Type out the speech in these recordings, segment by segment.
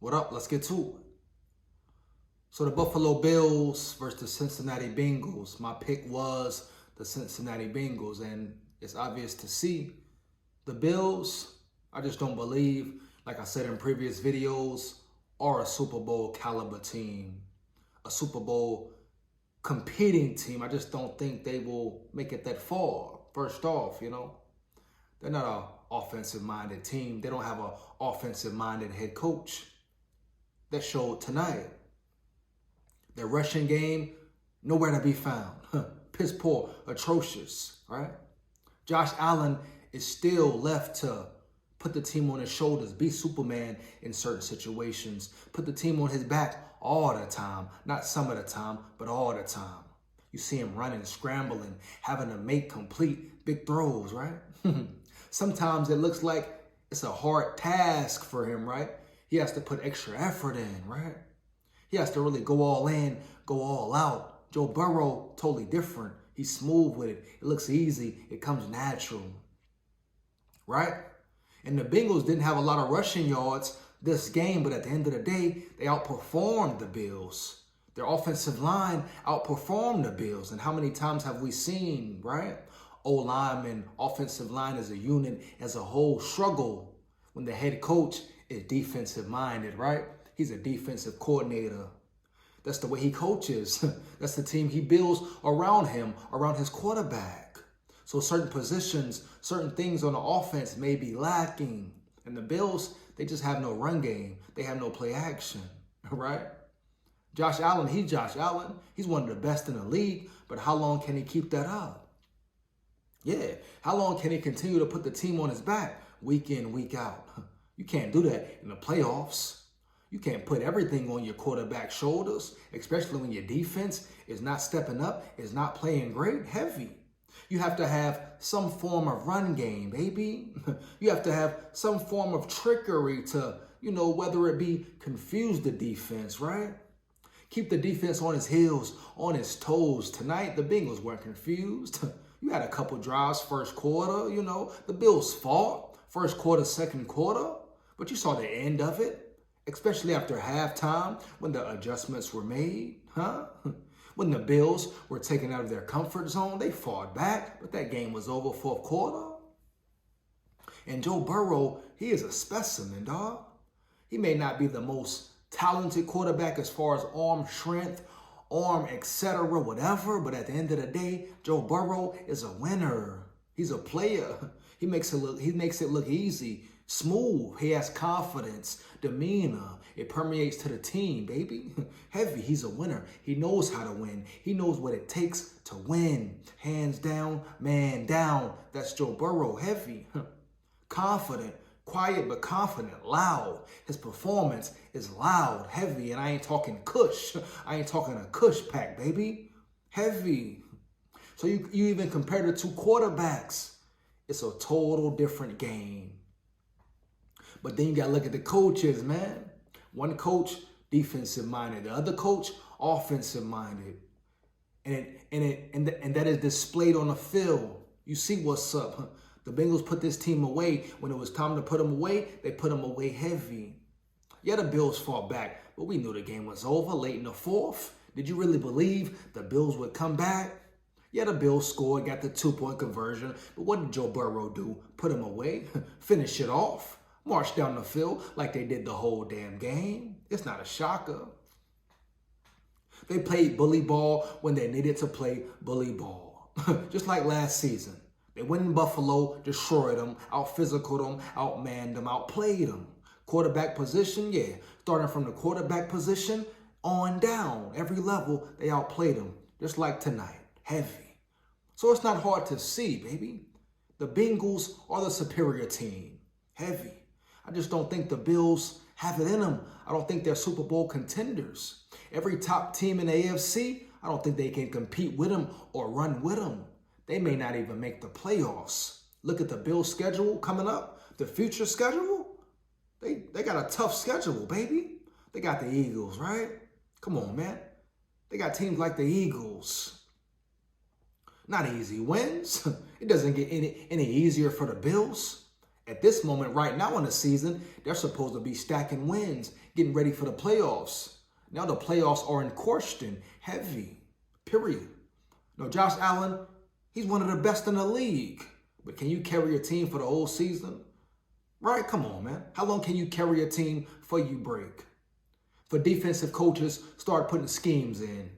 What up? Let's get to it. So the Buffalo Bills versus the Cincinnati Bengals. My pick was the Cincinnati Bengals, and it's obvious to see the Bills, I just don't believe, like I said in previous videos, are a Super Bowl caliber team, a Super Bowl competing team. I just don't think they will make it that far. First off, they're not an offensive-minded team. They don't have an offensive-minded head coach. That showed tonight. Their rushing game, nowhere to be found. Piss poor, atrocious, right? Josh Allen is still left to put the team on his shoulders, be Superman in certain situations, put the team on his back all the time. Not some of the time, but all the time. You see him running, scrambling, having to make complete big throws, right? Sometimes it looks like it's a hard task for him, right? He has to put extra effort in, right? He has to really go all in, go all out. Joe Burrow, totally different. He's smooth with it. It looks easy. It comes natural, right? And the Bengals didn't have a lot of rushing yards this game, but at the end of the day, they outperformed the Bills. Their offensive line outperformed the Bills. And how many times have we seen, right? O-lineman, offensive line as a unit, as a whole struggle when the head coach is defensive-minded, right? He's a defensive coordinator. That's the way he coaches. That's the team he builds around him, around his quarterback. So certain positions, certain things on the offense may be lacking. And the Bills, they just have no run game. They have no play action, right? Josh Allen, he's Josh Allen. He's one of the best in the league. But how long can he keep that up? Yeah, how long can he continue to put the team on his back week in, week out? You can't do that in the playoffs. You can't put everything on your quarterback's shoulders, especially when your defense is not stepping up, is not playing great, heavy. You have to have some form of run game, baby. You have to have some form of trickery to, whether it be confuse the defense, right? Keep the defense on his heels, on his toes. Tonight, the Bengals weren't confused. You had a couple drives first quarter, the Bills fought first quarter, second quarter, but you saw the end of it. Especially after halftime, when the adjustments were made, When the Bills were taken out of their comfort zone, they fought back, but that game was over fourth quarter. And Joe Burrow, he is a specimen, dog. He may not be the most talented quarterback as far as arm strength, arm, etc., whatever, but at the end of the day, Joe Burrow is a winner. He's a player. He makes it look easy. Smooth. He has confidence, demeanor. It permeates to the team, baby. Heavy. He's a winner. He knows how to win. He knows what it takes to win. Hands down, man down. That's Joe Burrow. Heavy. Confident. Quiet but confident. Loud. His performance is loud, heavy, and I ain't talking kush. I ain't talking a kush pack, baby. Heavy. So you even compare the two quarterbacks. It's a total different game. But then you got to look at the coaches, man. One coach, defensive-minded. The other coach, offensive-minded. And that is displayed on the field. You see what's up. The Bengals put this team away. When it was time to put them away, they put them away heavy. Yeah, the Bills fought back, but we knew the game was over late in the fourth. Did you really believe the Bills would come back? Yeah, the Bills scored, got the 2-point conversion. But what did Joe Burrow do? Put him away? Finish it off? March down the field like they did the whole damn game? It's not a shocker. They played bully ball when they needed to play bully ball. Just like last season. They went in Buffalo, destroyed them, out-physicaled them, outmanned them, outplayed them. Quarterback position, yeah. Starting from the quarterback position on down. Every level, they outplayed them. Just like tonight. Heavy. So it's not hard to see, baby. The Bengals are the superior team. Heavy. I just don't think the Bills have it in them. I don't think they're Super Bowl contenders. Every top team in the AFC, I don't think they can compete with them or run with them. They may not even make the playoffs. Look at the Bills' schedule coming up, the future schedule. They got a tough schedule, baby. They got the Eagles, right? Come on, man. They got teams like the Eagles. Not easy wins. It doesn't get any easier for the Bills. At this moment right now in the season, they're supposed to be stacking wins, getting ready for the playoffs. Now the playoffs are in question, heavy, period. Now Josh Allen, he's one of the best in the league. But can you carry a team for the whole season? Right? Come on, man. How long can you carry a team before you break? For defensive coaches, start putting schemes in.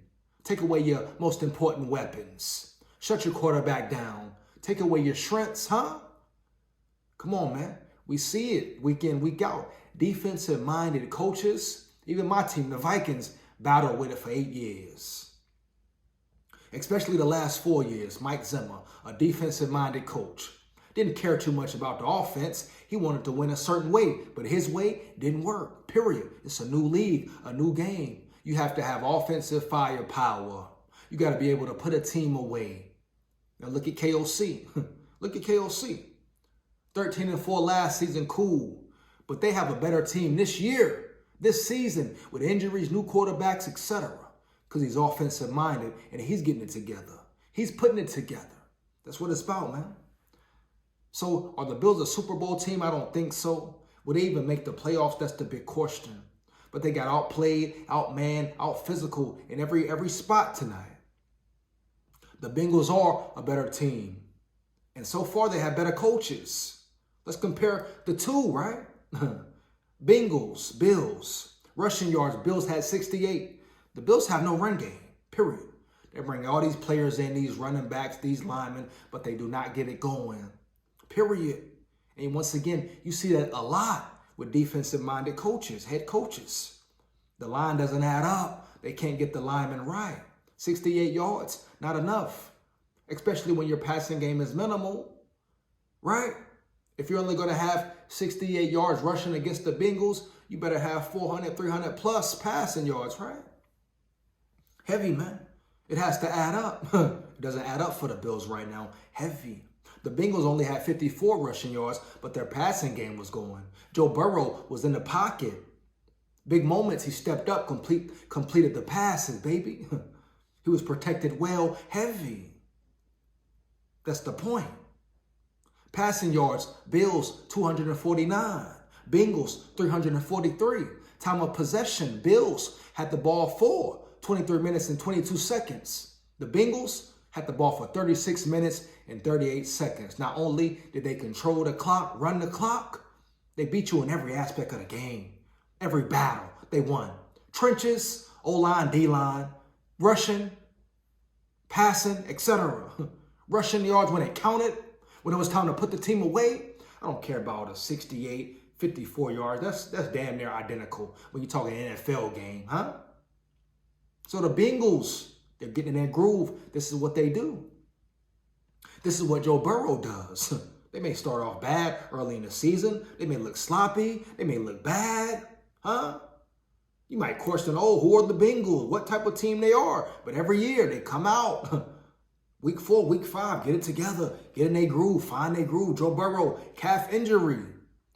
Take away your most important weapons. Shut your quarterback down. Take away your strengths, huh? Come on, man. We see it week in, week out. Defensive-minded coaches, even my team, the Vikings, battled with it for 8 years. Especially the last 4 years. Mike Zimmer, a defensive-minded coach. Didn't care too much about the offense. He wanted to win a certain way, but his way didn't work, period. It's a new league, a new game. You have to have offensive firepower. You got to be able to put a team away. Now look at KOC. Look at KOC. 13-4 last season, cool. But they have a better team this year, this season, with injuries, new quarterbacks, etc. Because he's offensive-minded and he's getting it together. He's putting it together. That's what it's about, man. So are the Bills a Super Bowl team? I don't think so. Would they even make the playoffs? That's the big question. But they got outplayed, outmanned, out-physical in every spot tonight. The Bengals are a better team. And so far, they have better coaches. Let's compare the two, right? Bengals, Bills. Rushing yards, Bills had 68. The Bills have no run game, period. They bring all these players in, these running backs, these linemen, but they do not get it going, period. And once again, you see that a lot with defensive-minded coaches, head coaches. The line doesn't add up. They can't get the linemen right. 68 yards, not enough, especially when your passing game is minimal, right? If you're only going to have 68 yards rushing against the Bengals, you better have 400, 300 plus passing yards, right? Heavy, man. It has to add up. It doesn't add up for the Bills right now. Heavy. The Bengals only had 54 rushing yards, but their passing game was going. Joe Burrow was in the pocket. Big moments, he stepped up, completed the passes, baby. He was protected well, heavy. That's the point. Passing yards, Bills 249, Bengals 343. Time of possession, Bills had the ball for 23 minutes and 22 seconds. The Bengals had the ball for 36 minutes and 38 seconds. Not only did they control the clock, run the clock, they beat you in every aspect of the game. Every battle, they won. Trenches, O-line, D-line, rushing, passing, etc. Rushing yards when it counted. When it was time to put the team away, I don't care about a 68, 54 yards. That's damn near identical when you're talking an NFL game, huh? So the Bengals, they're getting in their groove. This is what they do. This is what Joe Burrow does. They may start off bad early in the season. They may look sloppy. They may look bad, huh? You might question, who are the Bengals? What type of team they are? But every year they come out. Week 4, week 5, get it together. Get in their groove. Find their groove. Joe Burrow, calf injury.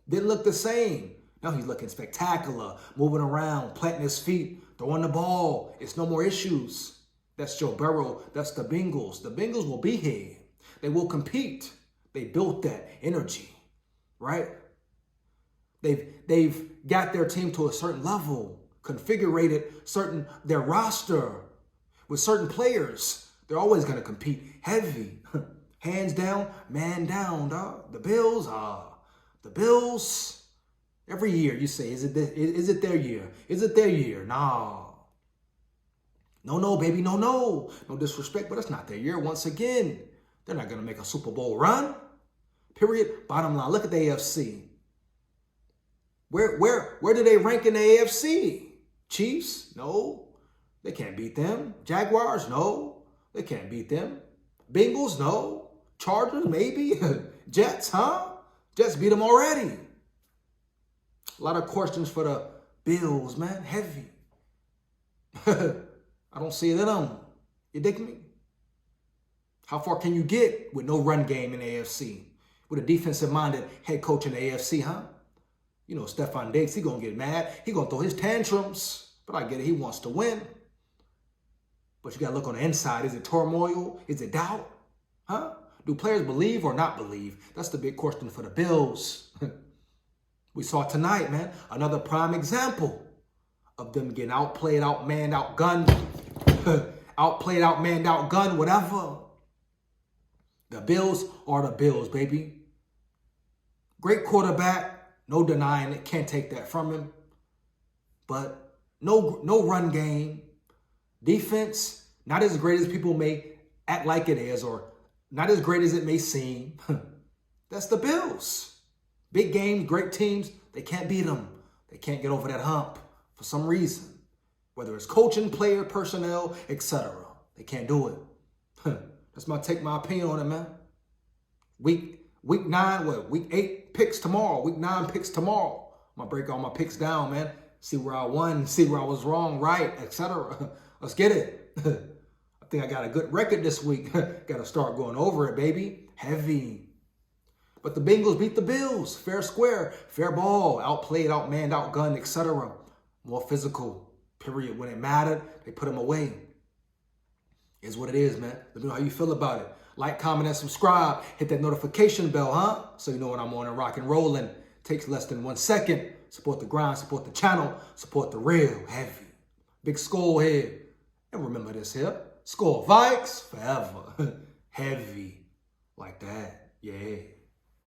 Didn't look the same. Now he's looking spectacular. Moving around, planting his feet, throwing the ball. It's no more issues. That's Joe Burrow. That's the Bengals. The Bengals will be here. They will compete. They built that energy, right? They've got their team to a certain level, configured their roster with certain players. They're always going to compete heavy. Hands down, man down, dog. The Bills, every year you say, is it their year? Is it their year? No. No, baby, no. No disrespect, but it's not their year. Once again, they're not going to make a Super Bowl run. Period. Bottom line, look at the AFC. Where do they rank in the AFC? Chiefs? No. They can't beat them. Jaguars? No. They can't beat them. Bengals? No. Chargers? Maybe. Jets? Huh? Jets beat them already. A lot of questions for the Bills, man. Heavy. I don't see it in them. You dig me? How far can you get with no run game in the AFC? With a defensive-minded head coach in the AFC, huh? You know, Stephon Diggs, he going to get mad. He going to throw his tantrums. But I get it. He wants to win. But you got to look on the inside. Is it turmoil? Is it doubt? Huh? Do players believe or not believe? That's the big question for the Bills. We saw tonight, man, another prime example of them getting outplayed, outmanned, outgunned, outplayed, outmanned, outgunned, whatever. The Bills are the Bills, baby. Great quarterback, no denying it, can't take that from him. But no run game. Defense, not as great as people may act like it is, or not as great as it may seem. That's the Bills. Big games, great teams, they can't beat them. They can't get over that hump for some reason. Whether it's coaching, player, personnel, etc. They can't do it. That's my opinion on it, man. Week 9, week 8 picks tomorrow. Week 9 picks tomorrow. I'm gonna break all my picks down, man. See where I won, see where I was wrong, right, etc. Let's get it. I think I got a good record this week. Got to start going over it, baby. Heavy. But the Bengals beat the Bills. Fair square, fair ball, outplayed, outmanned, outgunned, etc. More physical, period. When it mattered, they put them away. Is what it is, man. Let me know how you feel about it. Like, comment, and subscribe. Hit that notification bell, huh? So you know when I'm on and rock and rolling. Takes less than 1 second. Support the grind, support the channel, support the real heavy. Big SKOL here. And remember this here. SKOL VIKES forever. Heavy. Like that. Yeah.